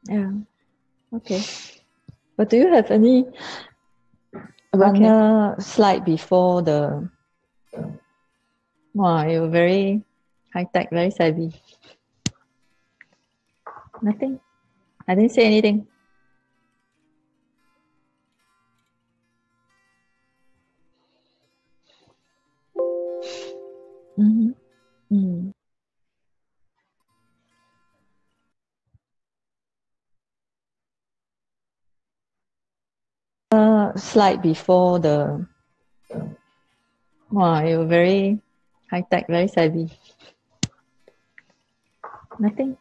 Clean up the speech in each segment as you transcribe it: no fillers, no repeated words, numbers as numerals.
Yeah. Okay. But do you have any runner slide before the... Wow, you're very high-tech, very savvy. Nothing? I didn't say anything. Mm-hmm. Mm. Slide before the... Wow, you're very high-tech, very savvy. Nothing?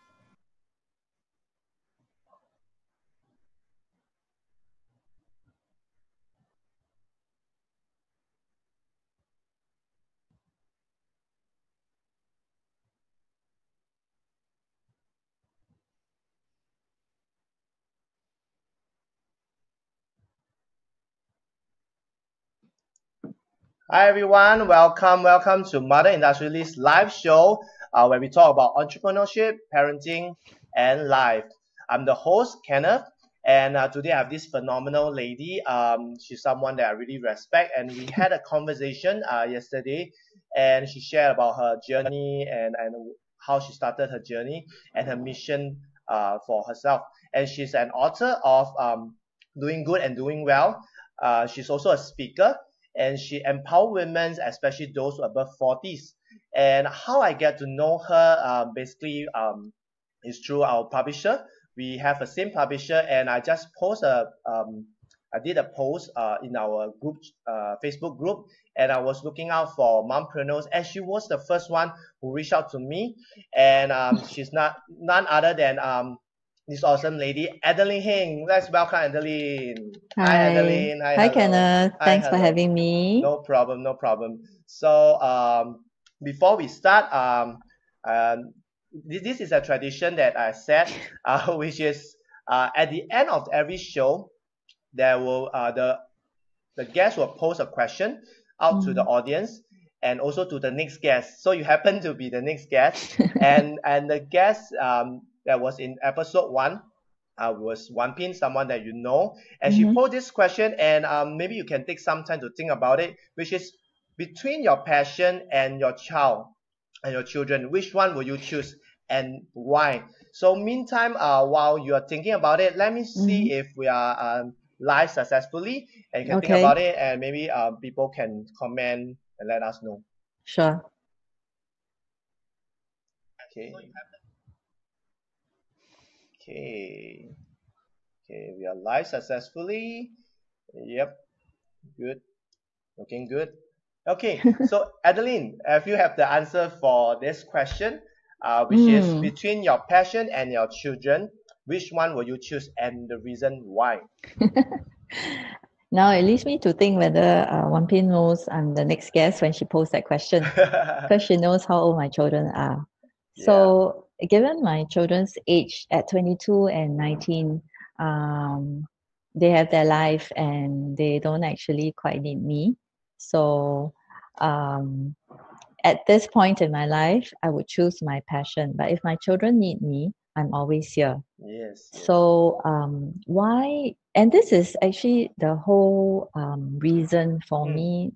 Hi everyone, welcome to Mother Industrialist live show where we talk about entrepreneurship, parenting, and life. I'm the host Kenneth, and today I have this phenomenal lady. She's someone that I really respect, and we had a conversation yesterday, and she shared about her journey and how she started her journey and her mission for herself. And she's an author of Doing Good and Doing Well. She's also a speaker and she empower women, especially those above 40s. And how I get to know her is through our publisher. We have the same publisher, and I just I did a post in our group, Facebook group, and I was looking out for mompreneurs, and she was the first one who reached out to me, and she's none other than this awesome lady, Adeline Heng. Let's welcome Adeline. Hi. Adeline. Hi, hello. Kenneth. Thanks for having me. No problem. So before we start, this is a tradition that I set, which is at the end of every show, there will the guest will pose a question out to the audience and also to the next guest. So you happen to be the next guest, and the guest that was in episode 1 was Wan Pin, someone that you know, and she posed this question, and maybe you can take some time to think about it, which is between your passion and your child and your children, which one will you choose and why? So meantime, while you are thinking about it, let me see if we are live successfully, and you can think about it, and maybe people can comment and let us know. Sure. Okay, we are live successfully. Yep, good, looking good. Okay, so Adeline, if you have the answer for this question, which is between your passion and your children, which one will you choose and the reason why? Now it leaves me to think whether Wan Pin knows I'm the next guest when she posed that question, because she knows how old my children are. So given my children's age at 22 and 19, they have their life and they don't actually quite need me. So at this point in my life, I would choose my passion. But if my children need me, I'm always here. Yes. So why? And this is actually the whole reason for me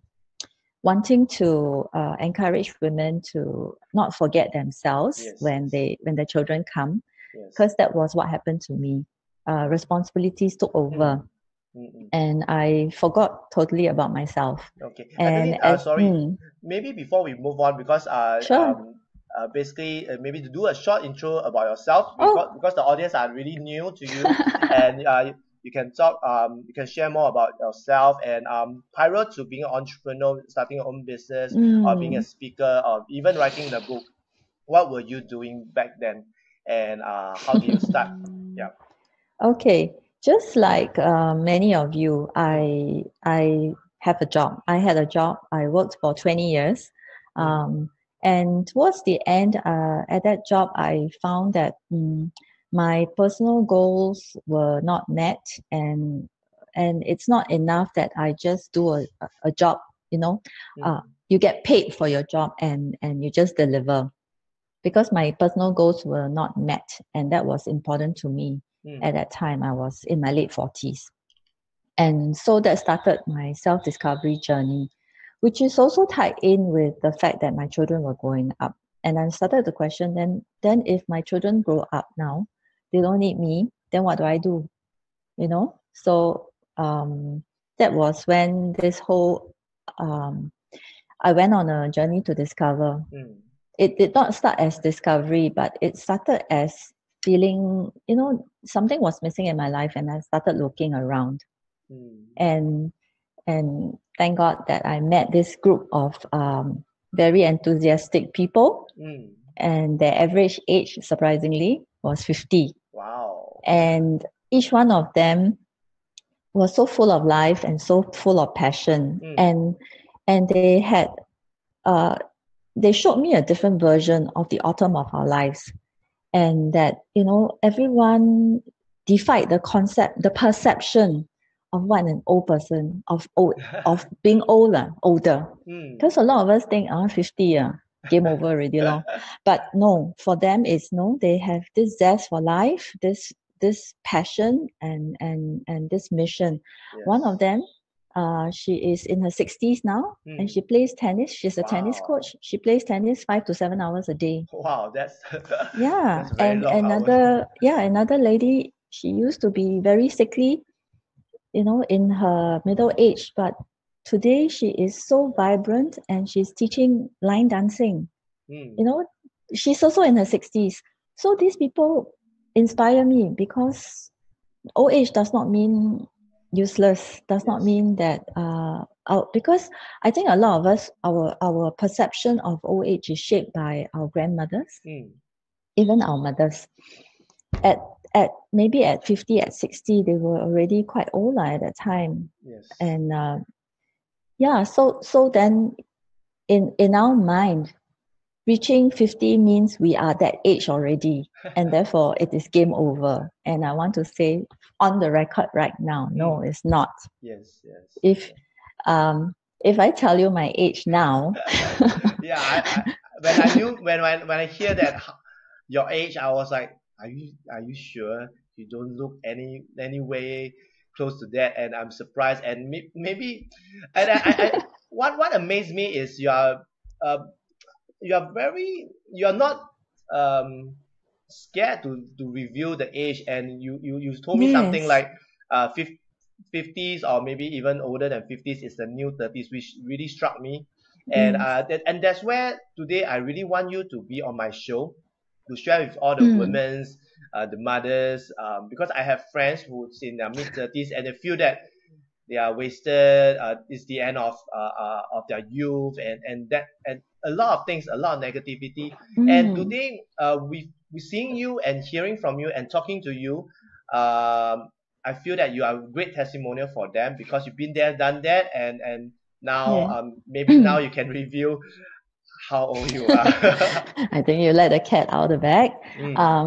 wanting to encourage women to not forget themselves when the children come, because that was what happened to me. Responsibilities took over. And I forgot totally about myself. Okay. Adeline, sorry. Maybe before we move on, because basically maybe to do a short intro about yourself, because the audience are really new to you, and you can talk, you can share more about yourself, and prior to being an entrepreneur, starting your own business, or being a speaker, or even writing the book, what were you doing back then, and how did you start? Yeah. Okay. Just like many of you, I have a job. I had a job. I worked for 20 years. And towards the end, at that job, I found that my personal goals were not met, and it's not enough that I just do a job, you know. You get paid for your job and you just deliver. because my personal goals were not met, and that was important to me. At that time, I was in my late 40s. And so that started my self-discovery journey, which is also tied in with the fact that my children were growing up. And I started to question, then if my children grow up now, they don't need me, then what do I do? So that was when this whole I went on a journey to discover. It did not start as discovery, but it started as feeling, something was missing in my life, and I started looking around. And thank God that I met this group of very enthusiastic people, and their average age, surprisingly, was 50. Wow. And each one of them was so full of life and so full of passion. And they had they showed me a different version of the autumn of our lives, and that everyone defied the concept, the perception of what an old person of being older. Because a lot of us think 50 game over already long. But no, for them it's no, they have this zest for life, this passion and this mission. Yes. One of them, she is in her 60s now, and she plays tennis. She's a tennis coach. She plays tennis 5 to 7 hours a day. Wow, that's yeah. that's very And long another another lady, she used to be very sickly, in her middle age, but today she is so vibrant, and she's teaching line dancing. She's also in her 60s. So these people inspire me, because old age does not mean useless, does not mean that because I think a lot of us, our perception of old age is shaped by our grandmothers, even our mothers. At maybe at 50, at 60, they were already quite old at that time. And so then in our mind, reaching 50 means we are that age already, and therefore it is game over. And I want to say on the record right now, no, it's not. Yes. If I tell you my age now, when I hear that your age, I was like, are you sure? You don't look any way close to that, and I'm surprised. And maybe, and I what amazed me is you are not scared to reveal the age, and you told me something like 50s, or maybe even older than 50s is the new 30s, which really struck me. And and that's where today I really want you to be on my show, to share with all the women's, the mothers, because I have friends who's in their mid 30s, and they feel that they are wasted. It's the end of their youth, and a lot of things, a lot of negativity. And today, we seeing you and hearing from you and talking to you, I feel that you are a great testimonial for them, because you've been there, done that, and now maybe now you can reveal how old you are. I think you let the cat out of the bag.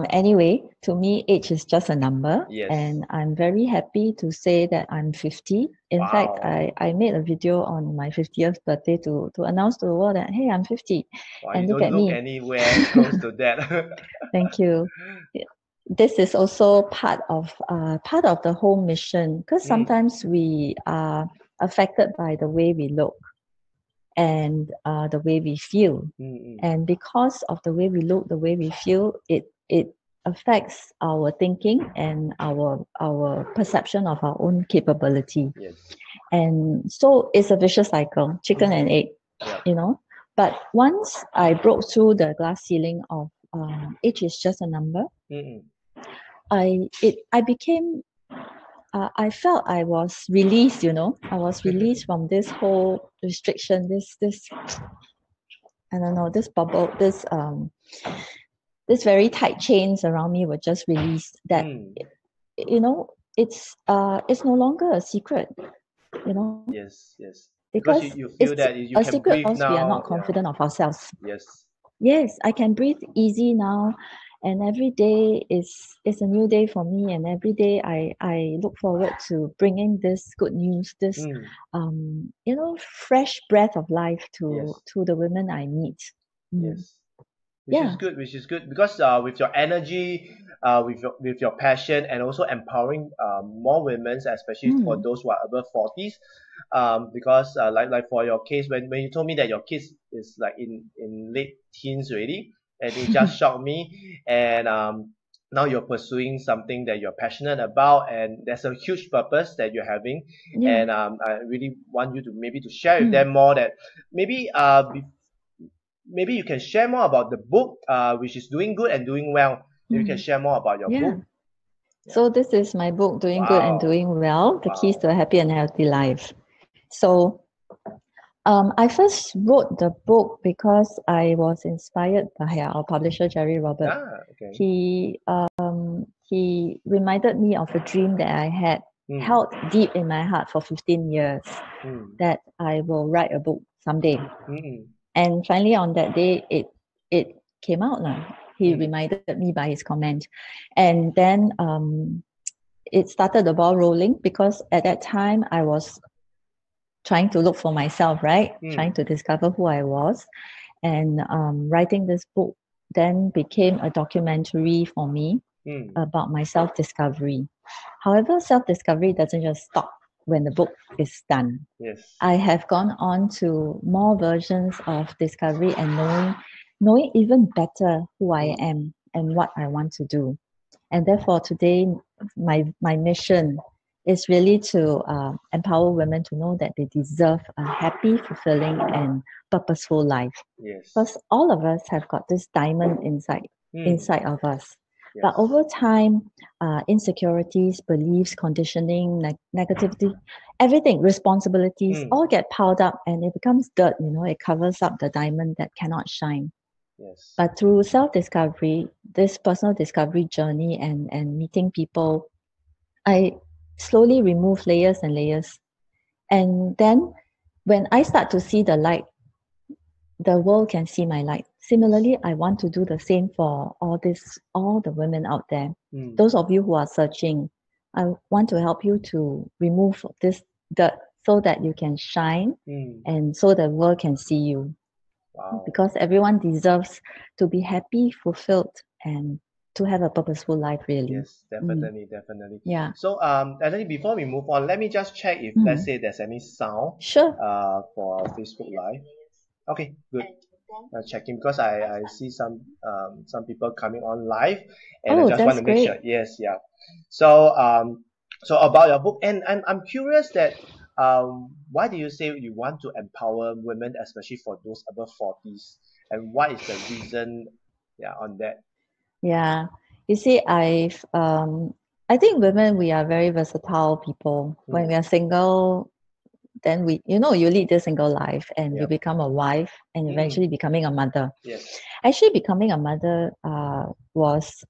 Anyway, to me, age is just a number. Yes. And I'm very happy to say that I'm 50. In fact, I made a video on my 50th birthday to announce to the world that, hey, I'm 50. Wow, and you look don't at look me. anywhere close to that. Thank you. This is also part of the whole mission, because sometimes we are affected by the way we look and the way we feel. And because of the way we look, the way we feel, it affects our thinking and our perception of our own capability. And so it's a vicious cycle, chicken and egg. But once I broke through the glass ceiling of age is just a number, I became I felt I was released. I was released from this whole restriction, this I don't know, this bubble, this very tight chains around me were just released. That it's no longer a secret. Yes. Because you feel that you a can secret breathe because now. we are not confident of ourselves. Yes, I can breathe easy now, and every day is a new day for me. And every day I look forward to bringing this good news, this fresh breath of life to the women I meet. Yes. which is Yeah. good, which is good because with your energy, with your passion, and also empowering more women, especially for those who are above 40s. Because like for your case, when you told me that your kids is like in late teens already, and it just shocked me. And now you're pursuing something that you're passionate about, and there's a huge purpose that you're having. Yeah. And I really want you to maybe to share with them more that maybe maybe you can share more about the book, which is doing good and doing well. Maybe you can share more about your Yeah. book. Yeah. So this is my book, Doing Good and Wow. Doing Well, The Keys Wow. to a Happy and Healthy Life. So I first wrote the book because I was inspired by our publisher, Jerry Robert. Ah, okay. He reminded me of a dream that I had held deep in my heart for 15 years, that I will write a book someday. And finally, on that day, it came out now. He reminded me by his comment, and then it started the ball rolling, because at that time I was trying to look for myself, right? Trying to discover who I was, and writing this book then became a documentary for me about my self-discovery. However, self-discovery doesn't just stop when the book is done. Yes. I have gone on to more versions of discovery and knowing even better who I am and what I want to do. And therefore, today, my mission is really to empower women to know that they deserve a happy, fulfilling, and purposeful life. Yes. Because all of us have got this diamond inside of us. Yes. But over time, insecurities, beliefs, conditioning, negativity, everything, responsibilities, all get piled up, and it becomes dirt. It covers up the diamond that cannot shine. Yes. But through self-discovery, this personal discovery journey, and meeting people, I slowly remove layers and layers. And then when I start to see the light, the world can see my light. Similarly, I want to do the same for all the women out there. Those of you who are searching, I want to help you to remove this dirt so that you can shine, and so the world can see you. Wow. Because everyone deserves to be happy, fulfilled, and to have a purposeful life, really. Yes, definitely, definitely. Yeah. So, Adeline, before we move on, let me just check if let's say there's any sound Sure. for our Facebook Live. Okay, good. Checking because I see some people coming on live, and I just want that's to make great. sure. Yes, yeah. So about your book, and I'm curious that why do you say you want to empower women, especially for those above 40s, and what is the reason, on that? Yeah. You see, I think women, we are very versatile people. When we are single, then you lead the single life, and you become a wife, and eventually becoming a mother. Yes. Actually, becoming a mother was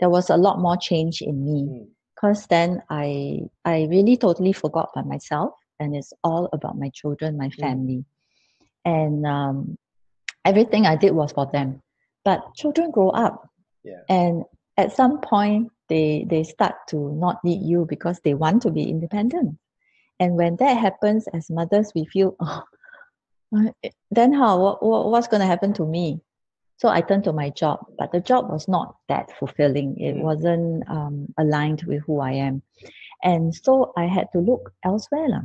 there was a lot more change in me, because then I really totally forgot about myself, and it's all about my children, my family, and everything I did was for them. But children grow up, and at some point they start to not need you because they want to be independent. And when that happens, as mothers, we feel, then how? What's going to happen to me? So I turned to my job, but the job was not that fulfilling. It wasn't aligned with who I am, and so I had to look elsewhere, lah.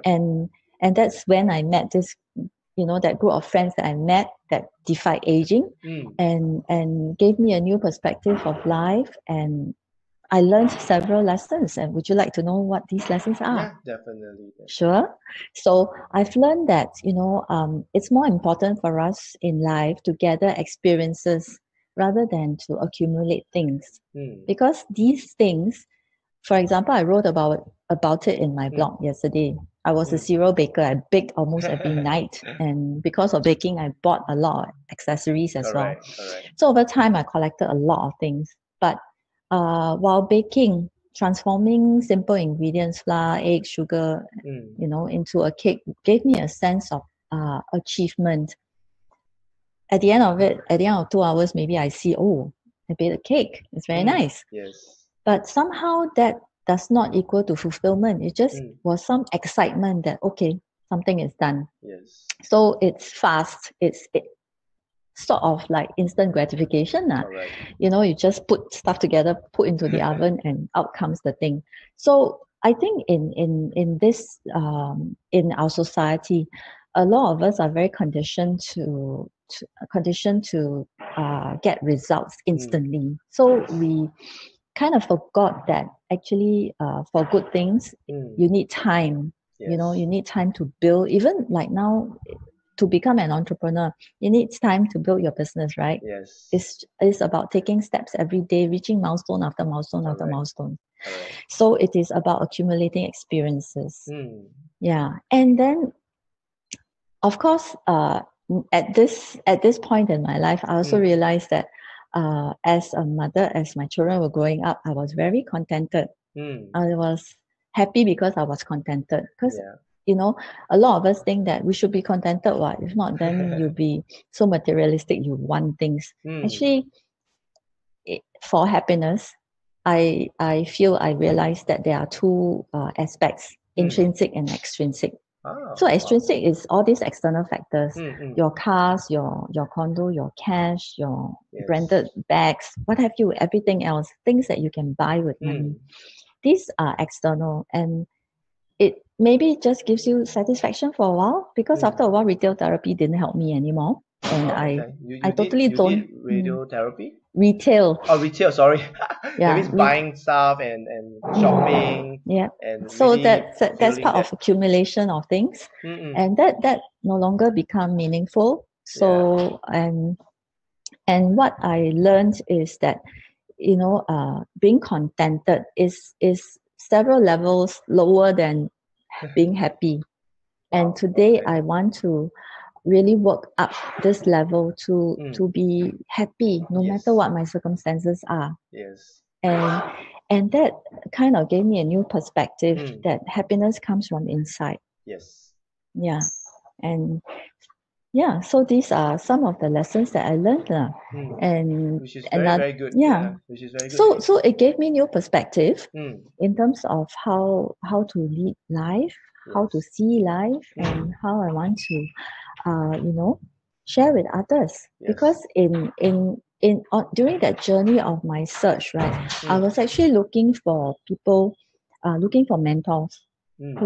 And that's when I met this, that group of friends that I met that defied aging, and gave me a new perspective of life. And I learned several lessons. And would you like to know what these lessons are? Yeah, definitely. Sure. So I've learned that, it's more important for us in life to gather experiences rather than to accumulate things. Because these things, for example, I wrote about it in my blog yesterday. I was a cereal baker. I baked almost every night. And because of baking, I bought a lot of accessories as well. Correct. So over time, I collected a lot of things. But while baking, transforming simple ingredients, flour, egg, sugar, into a cake gave me a sense of achievement. At the end of 2 hours, maybe I see, I baked a cake. It's very nice. Yes. But somehow that does not equal to fulfillment. It just was some excitement that, okay, something is done. Yes. So it's fast. sort of like instant gratification. Correct. You know, you just put stuff together, put into the oven, and out comes the thing. So I think in this in our society, a lot of us are very conditioned to get results instantly. So we kind of forgot that actually for good things you need time. You know, you Yes. need time to build. Even like now, to become an entrepreneur, you need time to build your business, right? Yes. It's about taking steps every day, reaching milestone after milestone after Correct. milestone. Correct. So it is about accumulating experiences. Mm. Yeah. And then of course, at this point in my life, I also Mm. realized that as a mother, as my children were growing up, I was very contented. Mm. I was happy because I was contented. Because Yeah. you know, a lot of us think that we should be contented. What if not? Then you'll be so materialistic. You want things. Mm. Actually, for happiness, I feel I realized that there are two aspects: Mm. intrinsic and extrinsic. So Oh, wow. extrinsic is all these external factors, Mm. Mm. your cars, your condo, your cash, your Yes. branded bags, what have you, everything else, things that you can buy with money. Mm. These are external, and it maybe just gives you satisfaction for a while, because Mm. after a while retail therapy didn't help me anymore. And Oh, I okay. You I you did totally you did don't radiotherapy? retail. Oh, retail. Sorry. That Yeah, means buying stuff and shopping yeah. and So really that's feeling part of that. accumulation of things, Mm. and that no longer become meaningful. Yeah. So and what I learned is that, you know, being contented is several levels lower than being happy. And Wow. today Okay. I want to really work up this level to Mm. be happy no matter Yes. what my circumstances are. Yes. And that kind of gave me a new perspective Mm. that happiness comes from inside. Yes. Yeah. And yeah, so these are some of the lessons that I learned. Mm. And Which is very, another, very good. yeah. Yeah. Which is very good. So it gave me new perspective Mm. in terms of how to lead life, how to Yes. see life, Mm. and how I want to you know, share with others. Yes. Because during that journey of my search, right, I Mm. was actually looking for people, looking for mentors Mm.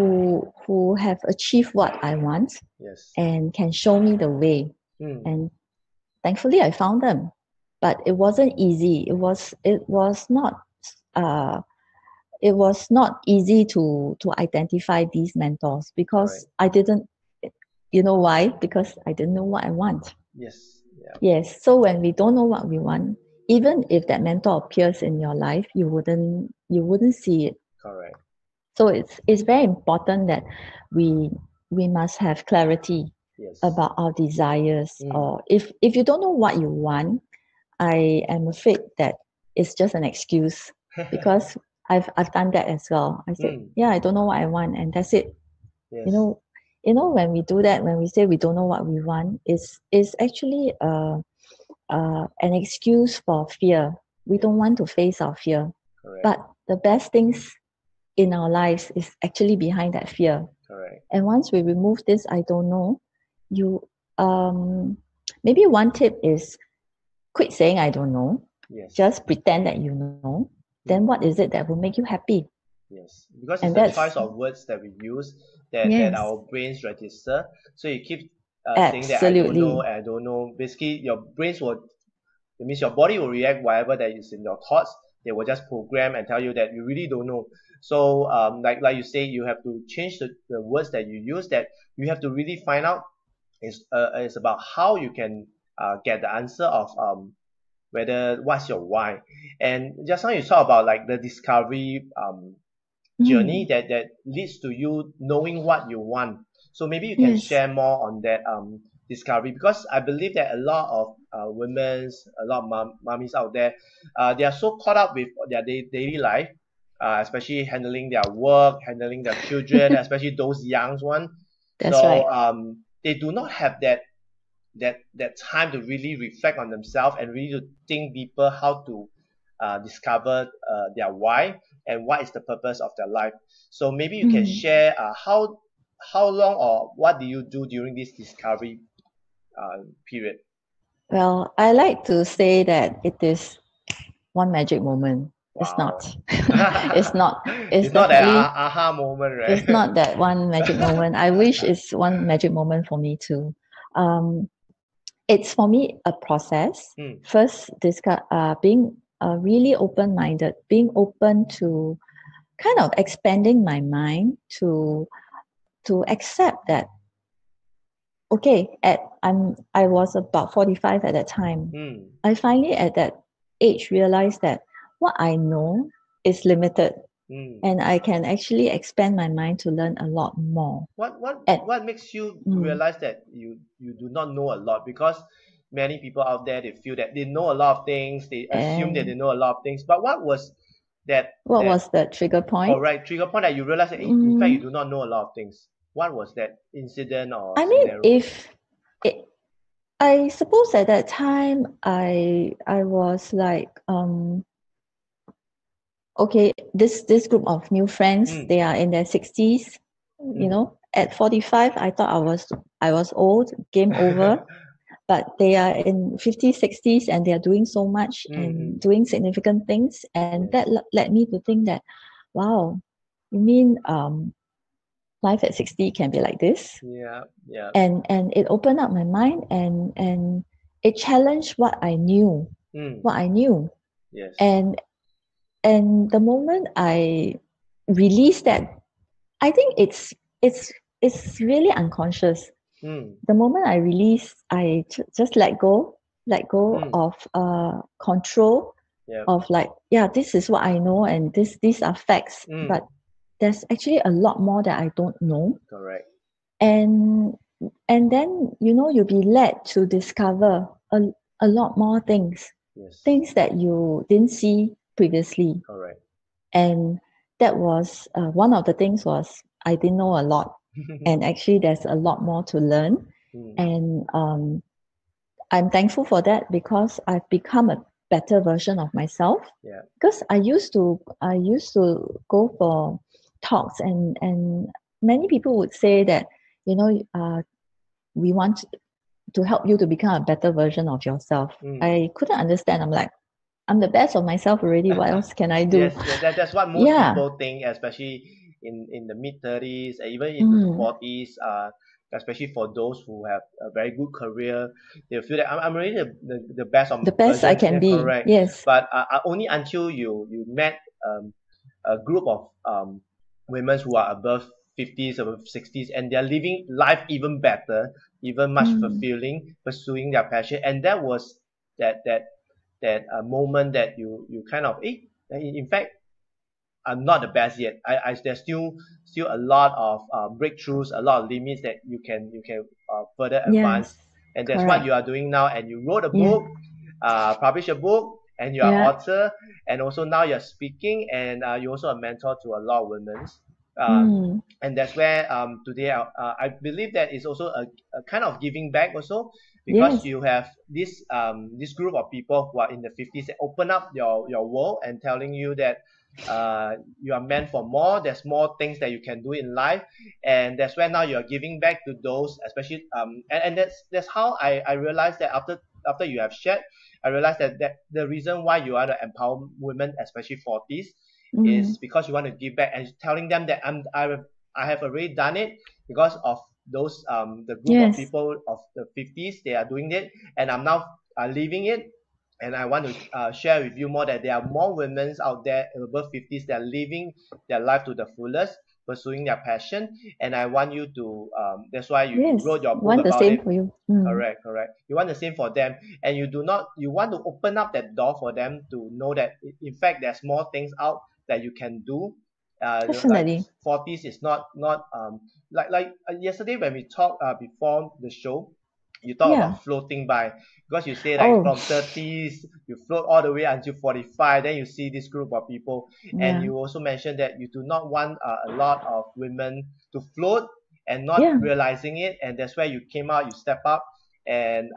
who have achieved what I want Yes. and can show me the way. Mm. And thankfully, I found them, but it wasn't easy. Uh, it was not easy to identify these mentors, because Correct. I didn't. You know why? Because I didn't know what I want. Yes. Yeah. Yes. So when we don't know what we want, even if that mentor appears in your life, you wouldn't see it. Correct. So it's very important that we we must have clarity Yes. about our desires. Mm. Or if you don't know what you want, I am afraid that it's just an excuse, because I've done that as well. I said, Mm. yeah, I don't know what I want, and that's it. You Yes. know, when we do that, when we say we don't know what we want, is actually an excuse for fear. We Yes. don't want to face our fear. Correct. But the best things in our lives is actually behind that fear. Correct. And once we remove this, I don't know, you um maybe one tip is quit saying I don't know. Yes. Just pretend that you know. Then Mm. what is it that will make you happy? Yes. Because it's And the that's choice of words that we use that yes, our brains register. So you keep saying that I don't know, absolutely. I don't know. Basically, your brains will. It means your body will react whatever that is in your thoughts. They will just program and tell you that you really don't know. So like you say, you have to change the words that you use. That you have to really find out is about how you can get the answer of whether what's your why. And just now you talk about like the discovery journey Mm, that leads to you knowing what you want. So maybe you can yes, share more on that discovery, because I believe that a lot of a lot of mummies out there, they are so caught up with their daily life, especially handling their work, handling their children, especially those young ones. that's right. So they do not have that time to really reflect on themselves and really to think deeper how to discover their why and what is the purpose of their life. So maybe you can Mm. share how long or what do you do during this discovery period? Well, I like to say that it is one magic moment. It's Wow. not. It's not. It's It's not that definitely. aha moment, It's right? not that one magic moment. I wish it's one magic moment for me too. Um, it's for me a process. Hmm. First, being really open-minded, being open to kind of expanding my mind to accept that okay, I was about 45 at that time. Hmm. I finally at that age realized that what I know is limited Hmm. and I can actually expand my mind to learn a lot more. What what At what makes you mm, realize that you do not know a lot? Because many people out there, they feel that they know a lot of things, they assume that they and know a lot of things. But what was that what that was the trigger point? correct trigger point that you realize that in fact you Mm, do not know a lot of things? What was that incident or I mean, scenario? if it, I suppose at that time I was like okay, this group of new friends, Hmm. they are in their 60s. You Hmm. know, at 45, I thought I was old, game over. But they are in 50s, 60s, and they are doing so much Hmm. and doing significant things. And that Yes. led me to think that, wow, you mean life at 60 can be like this? Yeah. Yeah. And it opened up my mind and it challenged Hmm. what I knew. Yes. And and the moment I released that, I think it's really unconscious. Hmm. The moment I release, just let go Hmm. of control Yeah. of like, yeah, this is what I know and these are facts. Hmm. But there's actually a lot more that I don't know. Correct. And and then you'll be led to discover a lot more Yes. things that you didn't see previously. Correct. And that was one of the things was I didn't know a lot, and actually there's a lot more to learn. Hmm. And I'm thankful for that because I've become a better version of myself. Yeah. Because I used to go for talks, and many people would say that we want to help you to become a better version of yourself. Hmm. I couldn't understand. I'm like, I'm the best of myself already. What else can I do? Yes, that's what most Yeah. people think, especially in the mid 30s, even into the Mm. 40s. Especially for those who have a very good career, they feel that I'm really the best of The best I version. can Yeah, be. correct. Yes. But only until you met a group of women who are above 50s, above 60s, and they're living life even better, even much Mm. fulfilling, pursuing their passion, and that was that moment that you kind of in fact I'm not the best yet. There's still a lot of breakthroughs, a lot of limits that you can further advance, Yes. and that's what Correct. you are doing now. And you wrote a Yeah. book, published a book, and you are Yeah. author, and also now you're speaking, and you're also a mentor to a lot of women. Um, Mm. and that's where today I believe that is also a kind of giving back also because Yes. you have this group of people who are in the 50s that open up your world and telling you that you are meant for more. There's more things that you can do in life, and that's where now you're giving back to those, especially and that's how I realized that after you have shared, I realized that the reason why you want to empower women, especially 40s, Mm. is because you want to give back and telling them that I have already done it because of those the group of Yes. people of the 50s, they are doing it, and I'm now leaving it, and I want to share with you more that there are more women out there above 50s that are living their life to the fullest, pursuing their passion, and I want you to that's why you Yes. wrote your book Want the about same it. for you. Mm. Correct, correct. You want the same for them, and you want to open up that door for them to know that in fact there's more things out that you can do. Like Definitely. 40s is not like yesterday when we talked before the show, you talk Yeah. about floating by because you say like Oh. from 30s you float all the way until 45, then you see this group of people, and Yeah. you also mentioned that you do not want a lot of women to float and not Yeah. realizing it, and that's where you came out, you step up, and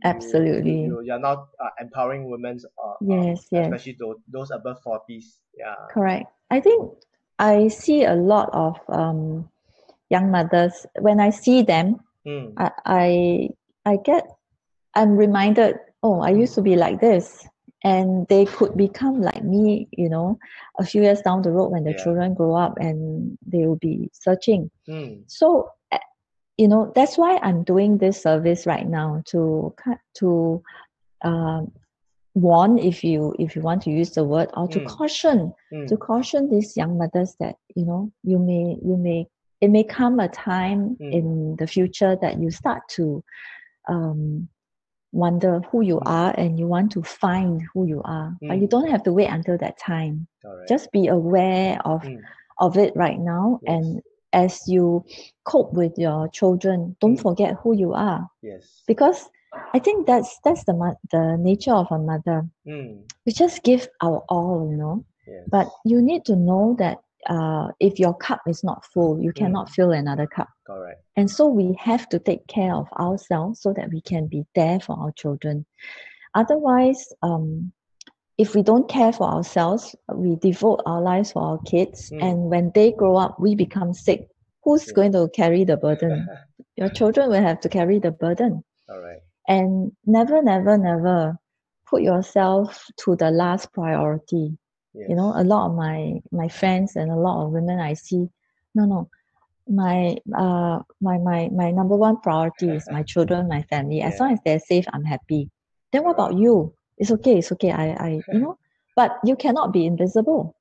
Absolutely. you're now empowering women, Yes. Yes. especially those above 40s. Yeah. Correct. I think I see a lot of young mothers. When I see them, Hmm. I I, I get I'm reminded, oh, I used to be like this. And they could become like me, a few years down the road when the children grow up and they will be searching. So, that's why I'm doing this service right now to warn, if you want to use the word, or to caution these young mothers that it may come a time in the future that you start to wonder who you are, and you want to find who you are, but you don't have to wait until that time. Just be aware of it right now. And as you cope with your children, don't forget who you are. Because I think that's the nature of a mother. We just give our all. But you need to know that if your cup is not full, you cannot fill another cup. Correct. And so we have to take care of ourselves so that we can be there for our children. Otherwise, if we don't care for ourselves, we devote our lives for our kids, and when they grow up, we become sick. Who's going to carry the burden? Your children will have to carry the burden. All right. And never, never, never put yourself to the last priority. A lot of my friends and a lot of women I see, no, my number one priority is my children, my family. As long as they're safe, I'm happy. Then what about you? It's okay. I but you cannot be invisible.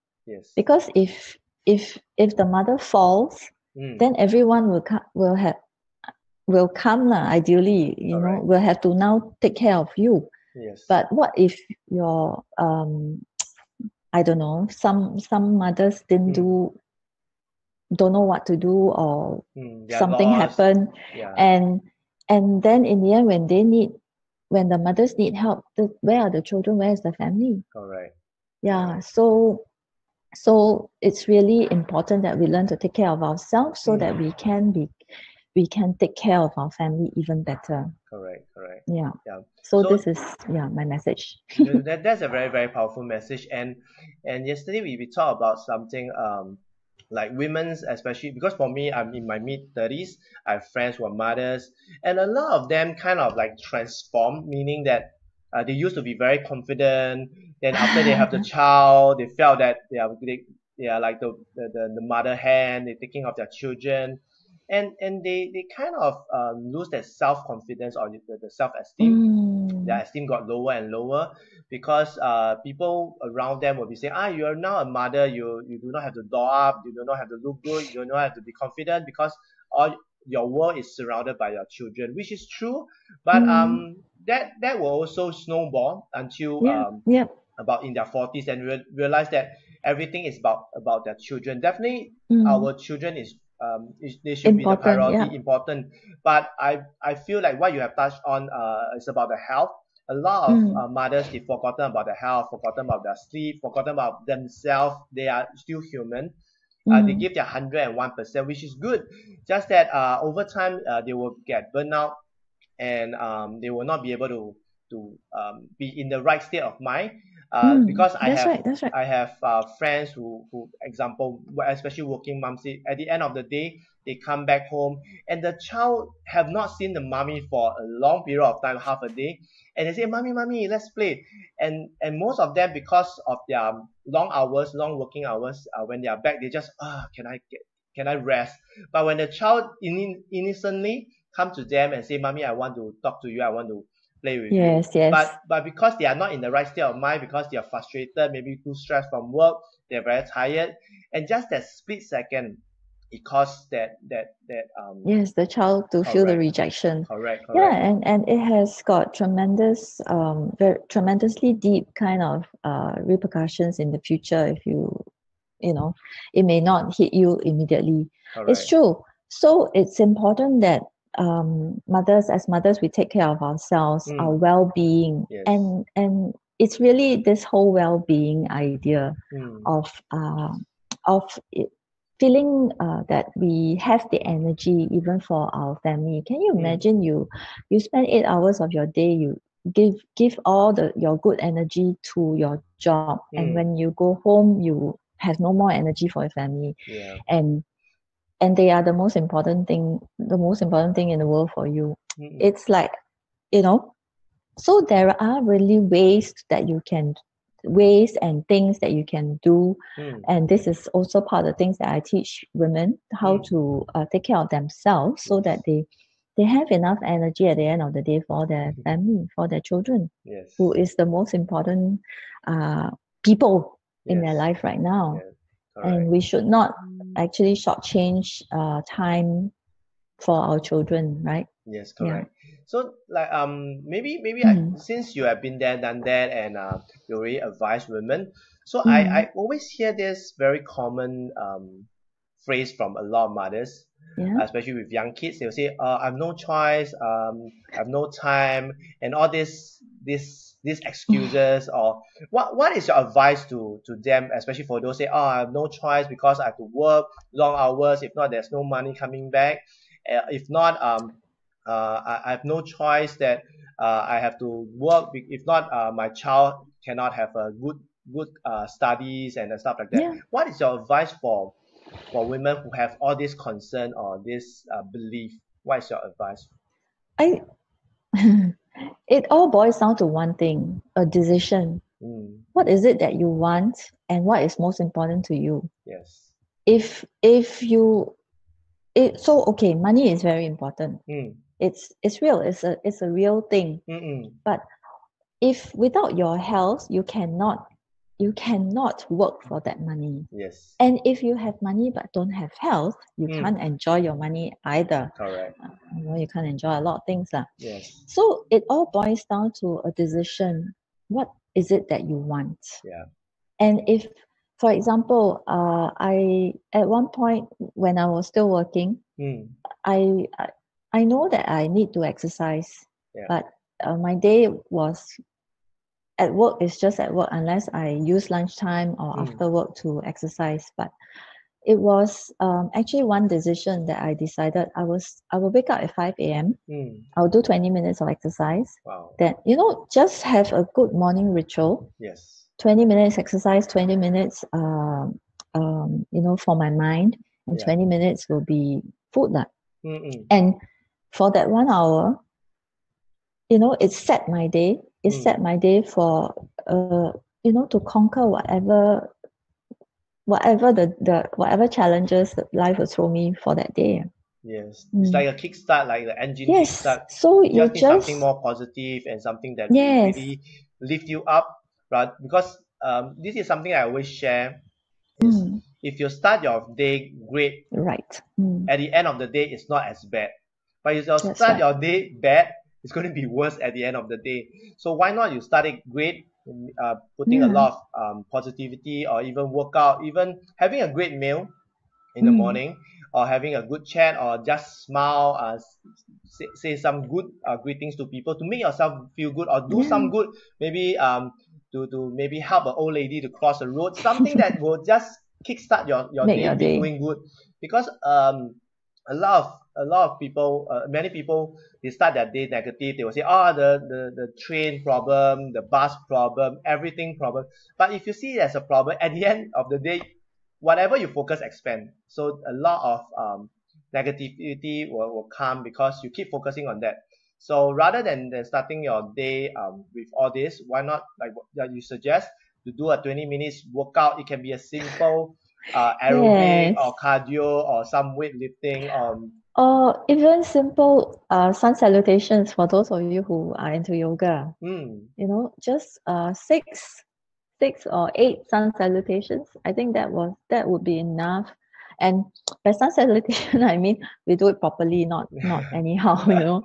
Because if the mother falls, then everyone will come ideally, will have to now take care of you. But what if your I don't know, some mothers don't know what to do, or something happened, and then in the end, when the mothers need help, where are the children, where is the family? Correct. So it's really important that we learn to take care of ourselves so that we can take care of our family even better. Correct. Yeah. So this is my message. That's a very, very powerful message. And yesterday we talked about something like women's, especially because for me, I'm in my mid-30s. I have friends who are mothers, and a lot of them kind of like transform, meaning that they used to be very confident. Then after they have the child, they felt that they are like the mother hen. They're taking of their children, and they kind of lose their self-confidence or the self-esteem. Their esteem got lower and lower because people around them will be saying, you're now a mother, you do not have to doll up, you do not have to look good, you do not have to be confident, because all your world is surrounded by your children, which is true. But that will also snowball until about in their 40s, and realize that everything is about their children. Definitely our children they should be the priority, important. But I feel like what you have touched on is about the health. A lot of mothers, they've forgotten about their health, forgotten about their sleep, forgotten about themselves. They are still human. They give their 101%, which is good. Just that over time they will get burnout, and they will not be able to be in the right state of mind. Because I have friends who example, especially working moms, at the end of the day, they come back home and the child have not seen the mommy for a long period of time, half a day, and they say, mommy, let's play. And most of them, because of their long working hours, when they are back, they just can I rest? But when the child innocently come to them and say, mommy, I want to talk to you, I want to play with you. But because they are not in the right state of mind, because they are frustrated, maybe too stressed from work, they're very tired, and just that split second, it causes that the child to feel the rejection. Correct. And it has got tremendously deep kind of repercussions in the future. If it may not hit you immediately. It's true. So it's important that as mothers, we take care of ourselves, our well-being, and it's really this whole well-being idea of feeling that we have the energy even for our family. Can you imagine you spend 8 hours of your day, you give all your good energy to your job, and when you go home, you have no more energy for your family, and they are the most important thing in the world for you. It's like, So there are really ways and things that you can do. And this is also part of the things that I teach women, how to take care of themselves so that they have enough energy at the end of the day for their family, for their children, Yes. who is the most important people in their Yes. life right now. Yes. And we should not actually shortchange time for our children, right? Yes, Yeah. correct. So like maybe Mm. since you have been there, done that, and you already advise women. So Mm. I always hear this very common phrase from a lot of mothers, Yeah. especially with young kids. They'll say, "I have no choice. I have no time," and all these excuses. Or what is your advice to them, especially for those say, "Oh, I have no choice because I have to work long hours. If not, there's no money coming back. If not, I have no choice that I have to work. If not, my child cannot have a good studies and stuff like that." Yeah. What is your advice for women who have all this concern or this belief? What is your advice? I it all boils down to one thing, a decision. Mm, What is it that you want and what is most important to you? yes. If you so okay, money is very important. Mm, It's real, it's a real thing. mm, But if without your health you cannot work for that money. yes. And if you have money but don't have health, you Mm, can't enjoy your money either. correct. You can't enjoy a lot of things. Yes. So it all boils down to a decision. What is it that you want? Yeah. And if, for example, I at one point when I was still working, Mm, I I I know that I need to exercise, yeah. but my day was at work is just at work unless I use lunchtime or after work to exercise. But it was actually one decision that I decided. I will wake up at 5 a.m. Mm, I'll do 20 minutes of exercise. wow. Then just have a good morning ritual. Yes. 20 minutes exercise, 20 minutes for my mind, and Yeah. 20 minutes will be food. Mm, And for that 1 hour, it set my day. It set my day for to conquer whatever challenges that life will throw me for that day. yes. It's like a kickstart, like the engine Yes. kickstart. So You you just need something just more positive and something that will yes. really lift you up, right? Because this is something I always share is Mm, if you start your day great, right. Mm, at the end of the day, it's not as bad. But if you that's start right. your day bad, it's going to be worse at the end of the day. So why not you start it great, putting a Yeah. lot of positivity or even workout, even having a great meal in the Mm, morning, or having a good chat, or just smile, say some good greetings to people to make yourself feel good, or do yeah. some good, maybe to maybe help an old lady to cross the road, something that will just kickstart your Make day your be day. going good. Because a lot of people, many people, they start their day negative. They will say, oh, the train problem, the bus problem, everything problem. But if you see it as a problem, at the end of the day, whatever you focus expand. So a lot of negativity will come because you keep focusing on that. So rather than starting your day with all this, why not, like what that you suggest, to do a 20 minutes workout? It can be a simple aerobic Yes. or cardio or some weightlifting. Or even simple sun salutations for those of you who are into yoga. Just six or eight sun salutations. I think that would be enough. And by sun salutation, I mean we do it properly, not anyhow.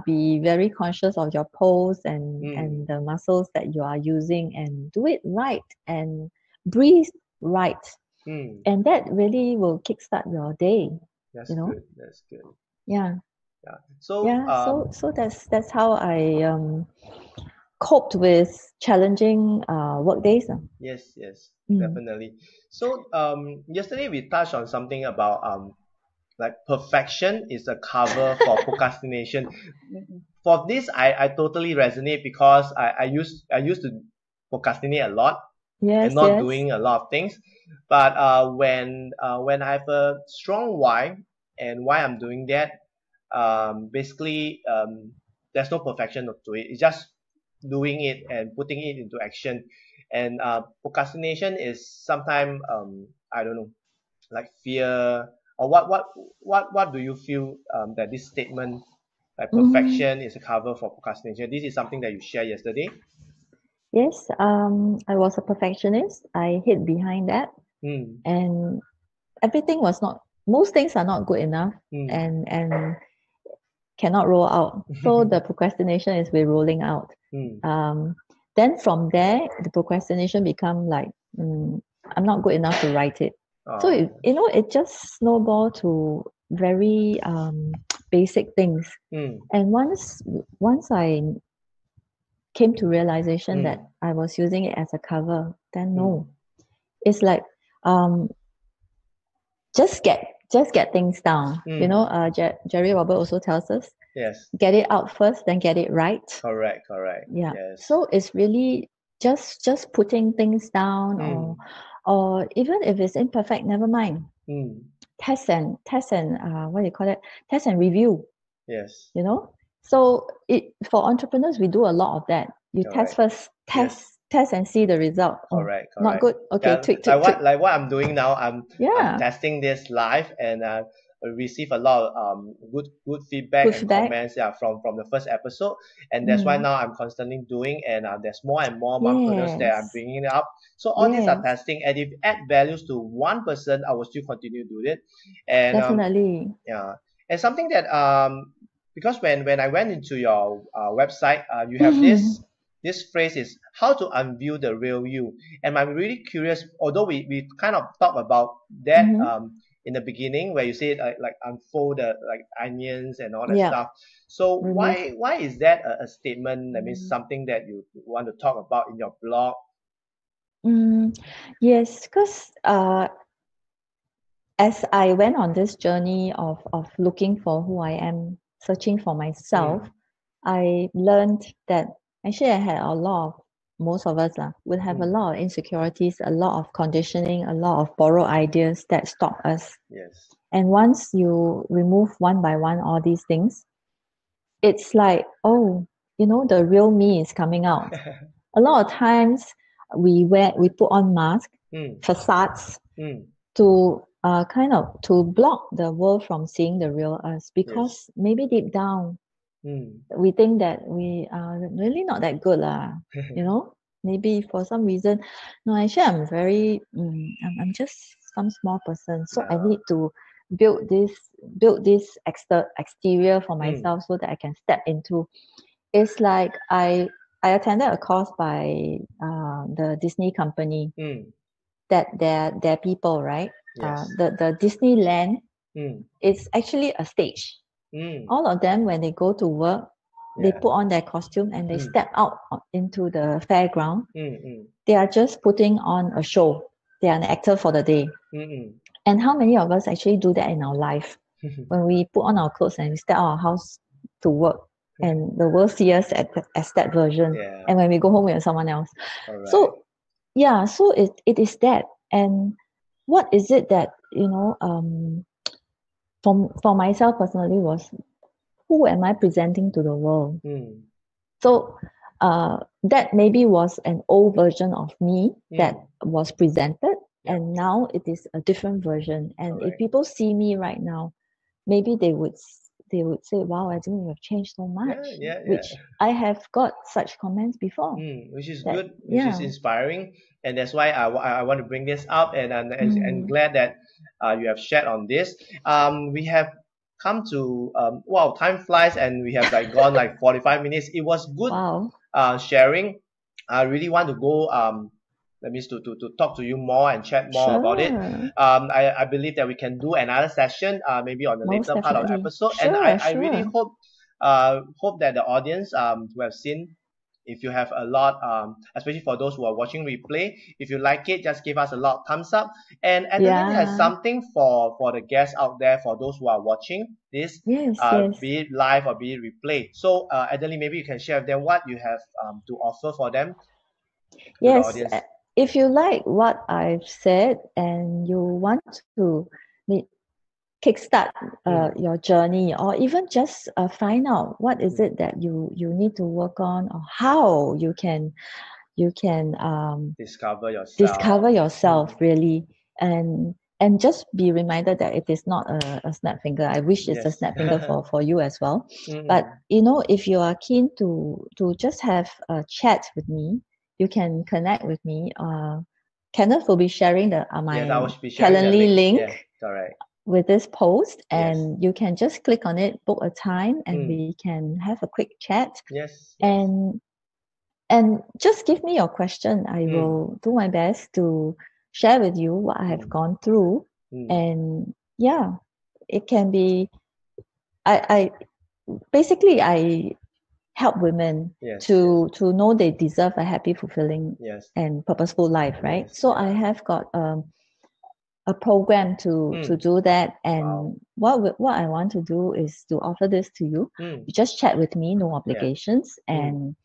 Be very conscious of your pose and the muscles that you are using, and do it right and breathe right, and that really will kickstart your day. That's You know, good. That's good. yeah, Yeah. So yeah. So that's how I coped with challenging work days. yes, yes, Mm. definitely. So yesterday we touched on something about like perfection is a cover for procrastination. For this, I totally resonate because I used to procrastinate a lot and Yes, not yes. doing a lot of things. But when I have a strong why and why I'm doing that, basically there's no perfection to it. It's just doing it and putting it into action. And procrastination is sometimes I don't know, like fear, or what do you feel that this statement like Mm, perfection is a cover for procrastination? This is something that you shared yesterday. yes, I was a perfectionist. I hid behind that, Mm, and everything was not. Most things are not good enough, mm. and cannot roll out. So the procrastination is with rolling out. Mm. Um, then from there, the procrastination become like, I'm not good enough to write it. So Oh. it just snowball to very basic things. Mm, And once I came to realization that mm, I was using it as a cover, then mm, no, it's like um, just get things down. mm. Jerry Robert also tells us, Yes. get it out first, then get it right. Correct. Correct. Yeah. Yes. So it's really just putting things down, Mm, or even if it's imperfect, never mind. mm. Test and what do you call it? Test and review, Yes. you know? So it for entrepreneurs, we do a lot of that. You test Correct. first, Yes. test and see the result. Oh, Correct. not Correct. good. Okay, Yeah. tweak, Like tweak, tweak. what I'm doing now. I'm Yeah. testing this live and receive a lot of good feedback Good and feedback. comments, yeah, from the first episode, and that's why Mm. now I'm constantly doing, and there's more and more mompreneurs that I'm Yes. bringing up. So all these are Yes. testing, and if add values to one person, I will still continue to do it. And Definitely. yeah, and something that because when I went into your website, you have Mm-hmm. this phrase is how to unveil the real you, and I'm really curious. Although we kind of talked about that in the beginning, where you said like unfold the like onions and all that Yeah. stuff. So Remove. why is that a statement? That means something that you want to talk about in your blog. Mm, yes, because as I went on this journey of looking for who I am, searching for myself, Mm, I learned that actually I had a lot of, most of us would have a mm, lot of insecurities, a lot of conditioning, a lot of borrowed ideas that stop us. yes. And once you remove one by one all these things, it's like, oh, the real me is coming out. A lot of times we put on masks, Mm, facades, mm, to kind of to block the world from seeing the real us, yes. because maybe deep down Mm. we think that we are really not that good you know maybe for some reason. No, actually I'm just some small person, so I No. need to build this exterior for Mm, myself so that I can step into. It's like I attended a course by the Disney company, mm, that their people, right? yes. The Disneyland Mm, is actually a stage. mm, All of them, when they go to work, they yeah. put on their costume and they Mm, step out into the fairground. mm, mm, They are just putting on a show. They are an actor for the day. mm, And how many of us actually do that in our life? mm. When we put on our clothes and we step out of our house to work, and the world sees us as that version. Yeah, And when we go home, we are someone else. correct. So yeah, so it is that. And what is it that for myself personally was, who am I presenting to the world? Mm, So that maybe was an old version of me that mm, was presented, yep, and now it is a different version. And if correct. people see me right now, maybe they would say, wow, I think you have changed so Yeah, much, yeah, yeah. which I have got such comments before. Which is That good, which is yeah. inspiring, and that's why I want to bring this up, and Mm, glad that you have shared on this. We have come to wow, time flies, and we have like gone like 45 minutes. It was good wow. sharing. I really want to go that means to talk to you more and chat more about it. Sure. I believe that we can do another session maybe on the Most later part of the definitely. episode, and Sure, I really sure. hope that the audience who have seen, if you have a lot especially for those who are watching replay, if you like it, just give us a lot of thumbs up. And Adeline has Yeah. something for the guests out there, for those who are watching this, Yes, yes. be it live or be it replay. So Adeline, maybe you can share with them what you have to offer for them, to the Yes. audience. If you like what I've said and you want to meet, kickstart your journey, or even just find out what is it that you need to work on, or how you can discover yourself really, and just be reminded that it is not a snap finger. I wish it's a snap finger for you as well. But you know, if you are keen to just have a chat with me, you can connect with me. Kenneth will be sharing my Calendly link with this post, and you can just click on it, book a time, and we can have a quick chat. And just give me your question. I will do my best to share with you what I have gone through. And yeah, it can be, I basically help women to know they deserve a happy, fulfilling, and purposeful life, right? So I have got a program to do that. And what I want to do is to offer this to you. You just chat with me, no obligations, and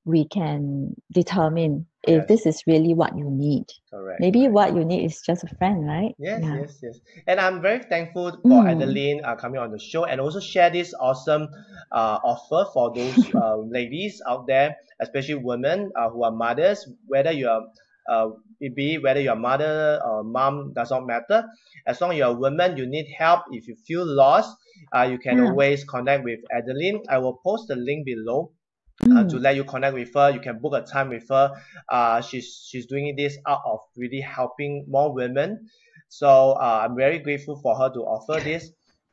we can determine if this is really what you need. Maybe what you need is just a friend, right? Yes. And I'm very thankful for Adeline coming on the show, and also share this awesome offer for those ladies out there, especially women who are mothers, whether you are whether you're mother or mom, does not matter. As long as you're a woman, you need help. If you feel lost, you can always connect with Adeline. I will post the link below to let you connect with her. You can book a time with her. She's doing this out of really helping more women. So I'm very grateful for her to offer this.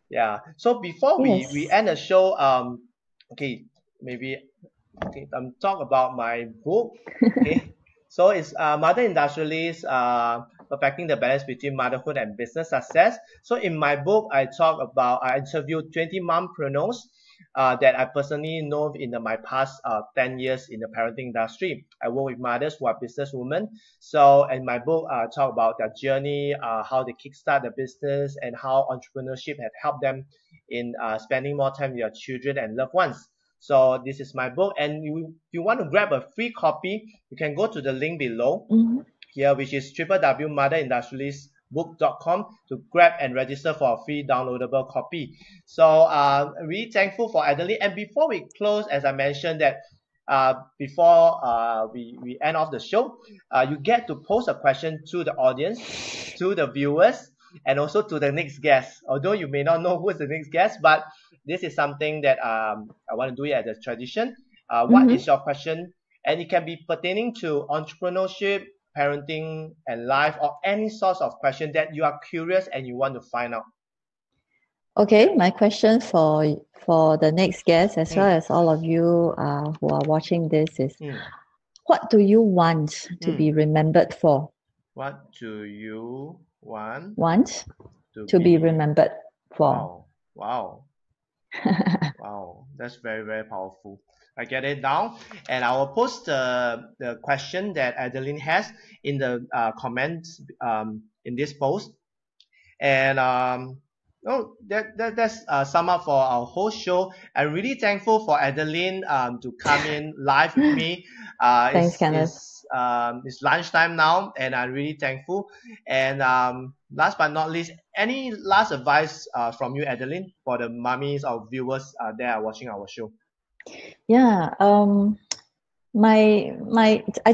Yeah. So before we end the show, talk about my book. Okay. So it's Mother Industrialist, Perfecting the Balance Between Motherhood and Business Success. So in my book, I interviewed 20 mompreneurs that I personally know in my past 10 years in the parenting industry. I work with mothers who are businesswomen. So in my book, I talk about their journey, how they kickstart the business, and how entrepreneurship has helped them in spending more time with their children and loved ones. So this is my book, and if you want to grab a free copy, you can go to the link below here, which is www.motherindustrialistbook.com to grab and register for a free downloadable copy. So really thankful for Adeline. And before we close, as I mentioned that before we end off the show, you get to pose a question to the audience, to the viewers, and also to the next guest. Although you may not know who is the next guest, but this is something that I want to do it as a tradition. What is your question? And it can be pertaining to entrepreneurship, parenting, and life, or any source of question that you are curious and you want to find out. Okay, my question for the next guest, as well as all of you who are watching this, is what do you want to be remembered for? What do you want to be remembered for? Wow. Wow, that's very, very powerful. I get it down, and I will post the question that Adeline has in the comments in this post. And that's sum up for our whole show. I'm really thankful for Adeline to come in live with me. Thanks, Kenneth. It's lunchtime now, and I'm really thankful. And last but not least, any last advice from you, Adeline, for the mummies or viewers that are watching our show? Yeah. I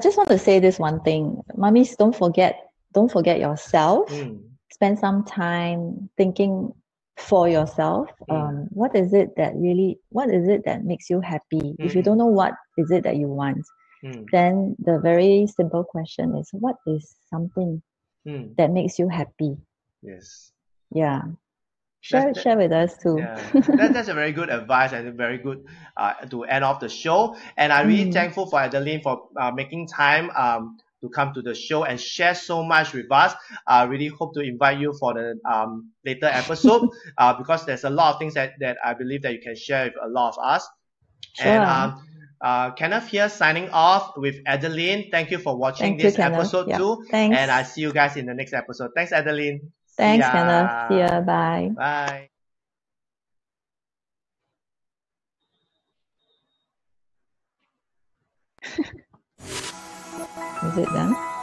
just want to say this one thing. Mummies, don't forget yourself. Spend some time thinking for yourself. What is it that makes you happy? If you don't know what is it that you want, then the very simple question is, what is something that makes you happy? Yes. Yeah. Share with us too. Yeah, that's a very good advice, and very good to end off the show. And I'm really thankful for Adeline for making time to come to the show and share so much with us. I really hope to invite you for the later episode because there's a lot of things that I believe that you can share with a lot of us. Sure. And Kenneth here signing off with Adeline. Thank you for watching this episode too. Thanks. And I see you guys in the next episode. Thanks, Adeline. Thanks, Kenneth. See ya. Bye. Bye. Is it done?